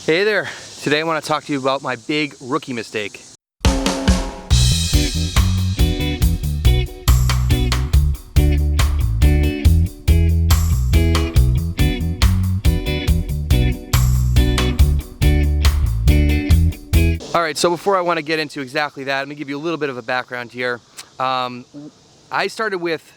Hey there, today I want to talk to you about my big rookie mistake. Alright, so before I want to get into exactly that, let me give you a little bit of a background here. I started with,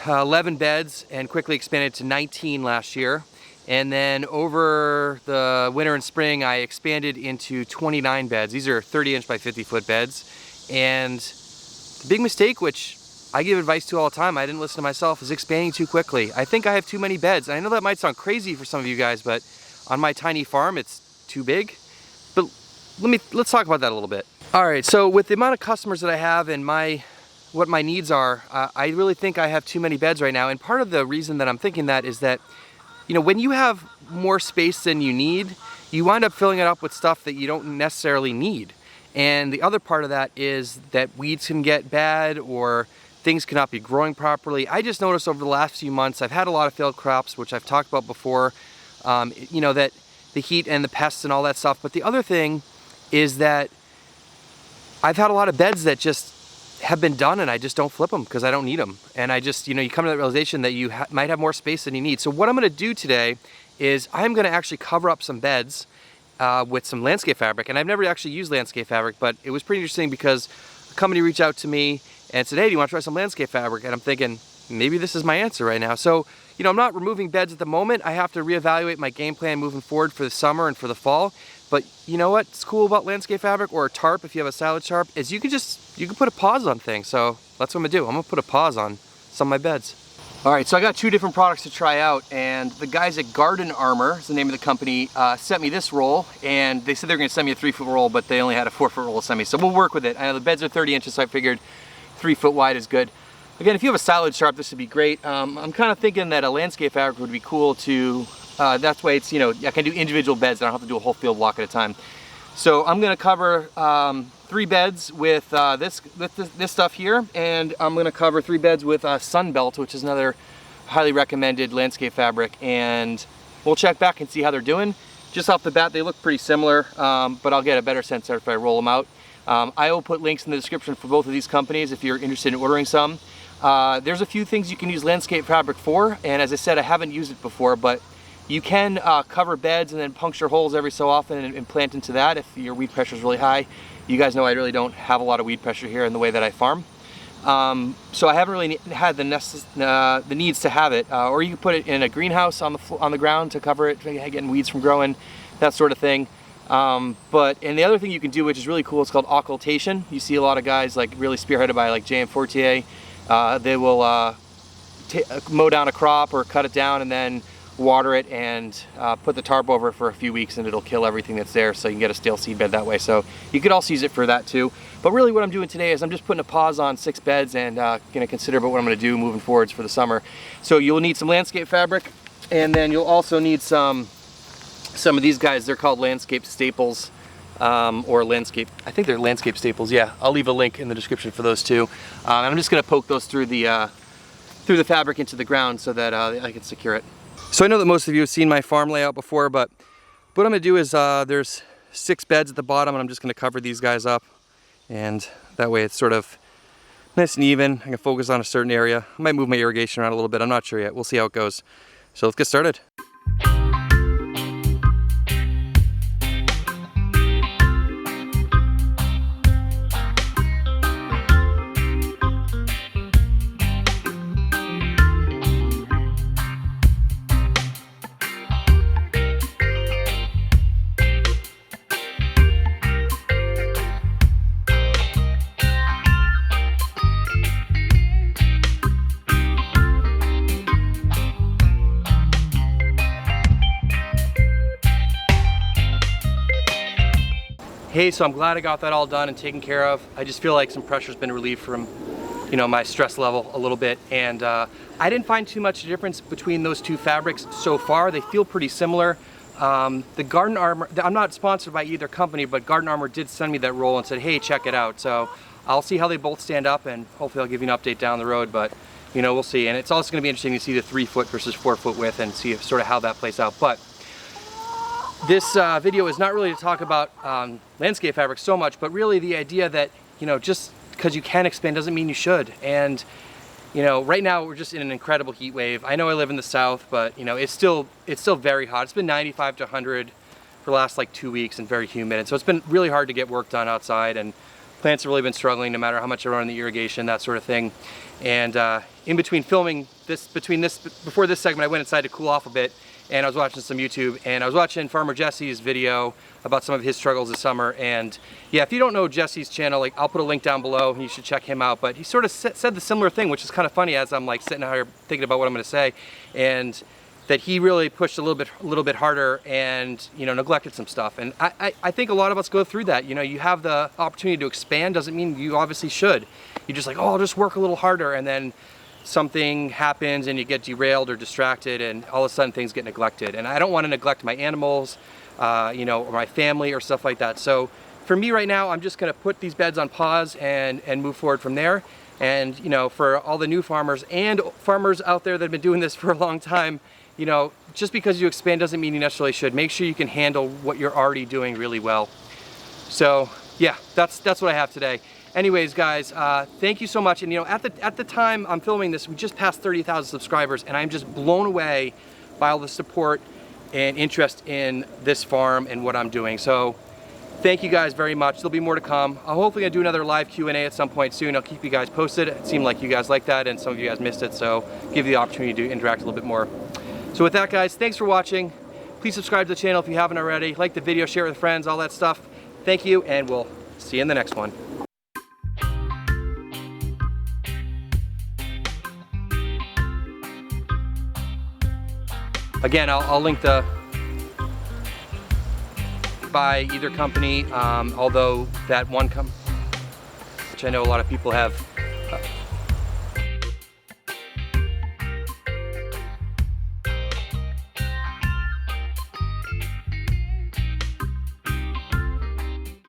11 beds and quickly expanded to 19 last year. And then over the winter and spring, I expanded into 29 beds. These are 30-inch by 50-foot beds. And the big mistake, which I give advice to all the time, I didn't listen to myself, is expanding too quickly. I think I have too many beds. I know that might sound crazy for some of you guys, but on my tiny farm, it's too big. But let's talk about that a little bit. All right, so with the amount of customers that I have and what my needs are, I really think I have too many beds right now. And part of the reason that I'm thinking that is that, you know, when you have more space than you need, you wind up filling it up with stuff that you don't necessarily need. And the other part of that is that weeds can get bad or things cannot be growing properly. I just noticed over the last few months, I've had a lot of failed crops, which I've talked about before, you know, that the heat and the pests and all that stuff. But the other thing is that I've had a lot of beds that just have been done and I just don't flip them because I don't need them. And I just, you know, you come to that realization that you might have more space than you need. So what I'm gonna do today is I'm gonna actually cover up some beds with some landscape fabric. And I've never actually used landscape fabric, but it was pretty interesting because a company reached out to me and said, hey, do you wanna try some landscape fabric? And I'm thinking, maybe this is my answer right now. So, you know, I'm not removing beds at the moment. I have to reevaluate my game plan moving forward for the summer and for the fall. But you know what's cool about landscape fabric or a tarp, if you have a silage tarp, is you can put a pause on things. So that's what I'm gonna do. I'm gonna put a pause on some of my beds. All right, so I got two different products to try out, and the guys at Garden Armor, is the name of the company, sent me this roll, and they said they're gonna send me a 3-foot roll, but they only had a 4-foot roll to send me. So we'll work with it. I know the beds are 30 inches, so I figured 3 foot wide is good. Again, if you have a silage tarp, this would be great. I'm kind of thinking that a landscape fabric would be cool to, that's why it's, you know, I can do individual beds. I don't have to do a whole field block at a time. So I'm gonna cover 3 beds with this stuff here, and I'm gonna cover 3 beds with Sunbelt, which is another highly recommended landscape fabric, and we'll check back and see how they're doing. Just off the bat, they look pretty similar, but I'll get a better sense if I roll them out. I will put links in the description for both of these companies if you're interested in ordering some. There's a few things you can use landscape fabric for, and as I said, I haven't used it before, but you can cover beds and then puncture holes every so often and plant into that if your weed pressure is really high. You guys know I really don't have a lot of weed pressure here in the way that I farm. So I haven't really had the needs to have it. Or you can put it in a greenhouse on the ground to cover it, getting weeds from growing, that sort of thing. And the other thing you can do, which is really cool, it's called occultation. You see a lot of guys like really spearheaded by like J.M. Fortier. They will mow down a crop or cut it down and then water it and put the tarp over it for a few weeks, and it'll kill everything that's there, so you can get a stale seed bed that way. So you could also use it for that too. But really what I'm doing today is I'm just putting a pause on 6 beds and gonna consider about what I'm gonna do moving forwards for the summer. So you'll need some landscape fabric, and then you'll also need some of these guys. They're called landscape staples, or landscape, I think they're landscape staples. Yeah, I'll leave a link in the description for those too. And I'm just gonna poke those through the fabric into the ground so that I can secure it. So I know that most of you have seen my farm layout before, but what I'm gonna do is there's 6 beds at the bottom, and I'm just gonna cover these guys up, and that way it's sort of nice and even. I can focus on a certain area. I might move my irrigation around a little bit. I'm not sure yet. We'll see how it goes. So let's get started. Hey, so I'm glad I got that all done and taken care of. I just feel like some pressure's been relieved from, you know, my stress level a little bit. And I didn't find too much difference between those 2 fabrics so far. They feel pretty similar. The Garden Armor, I'm not sponsored by either company, but Garden Armor did send me that roll and said, hey, check it out. So I'll see how they both stand up, and hopefully I'll give you an update down the road, but you know, we'll see. And it's also gonna be interesting to see the 3-foot versus 4-foot width and see sort of how that plays out. But this video is not really to talk about landscape fabric so much, but really the idea that, you know, just because you can expand doesn't mean you should. And you know, right now we're just in an incredible heat wave. I know I live in the south, but you know, it's still very hot. It's been 95 to 100 for the last like 2 weeks and very humid. And so it's been really hard to get work done outside, and plants have really been struggling no matter how much I run the irrigation, that sort of thing. And in between filming this, before this segment, I went inside to cool off a bit, and I was watching some YouTube, and I was watching Farmer Jesse's video about some of his struggles this summer. And yeah, if you don't know Jesse's channel, like, I'll put a link down below and you should check him out. But he sort of said the similar thing, which is kind of funny as I'm like sitting out here thinking about what I'm going to say, and that he really pushed a little bit harder and, you know, neglected some stuff. And I think a lot of us go through that. You know, you have the opportunity to expand, doesn't mean you obviously should. You're just like, oh, I'll just work a little harder, and then something happens and you get derailed or distracted, and all of a sudden things get neglected. And I don't want to neglect my animals, you know, or my family or stuff like that. So for me right now, I'm just going to put these beds on pause and move forward from there. And, you know, for all the new farmers and farmers out there that have been doing this for a long time, you know, just because you expand doesn't mean you necessarily should. Make sure you can handle what you're already doing really well. So yeah, that's what I have today. Anyways, guys, thank you so much. And you know, at the time I'm filming this, we just passed 30,000 subscribers, and I'm just blown away by all the support and interest in this farm and what I'm doing. So thank you guys very much. There'll be more to come. I'm hopefully gonna do another live Q&A at some point soon. I'll keep you guys posted. It seemed like you guys like that, and some of you guys missed it, so give you the opportunity to interact a little bit more. So with that, guys, thanks for watching. Please subscribe to the channel if you haven't already. Like the video, share it with friends, all that stuff. Thank you, and we'll see you in the next one. Again, I'll link the by either company, although that one company, which I know a lot of people have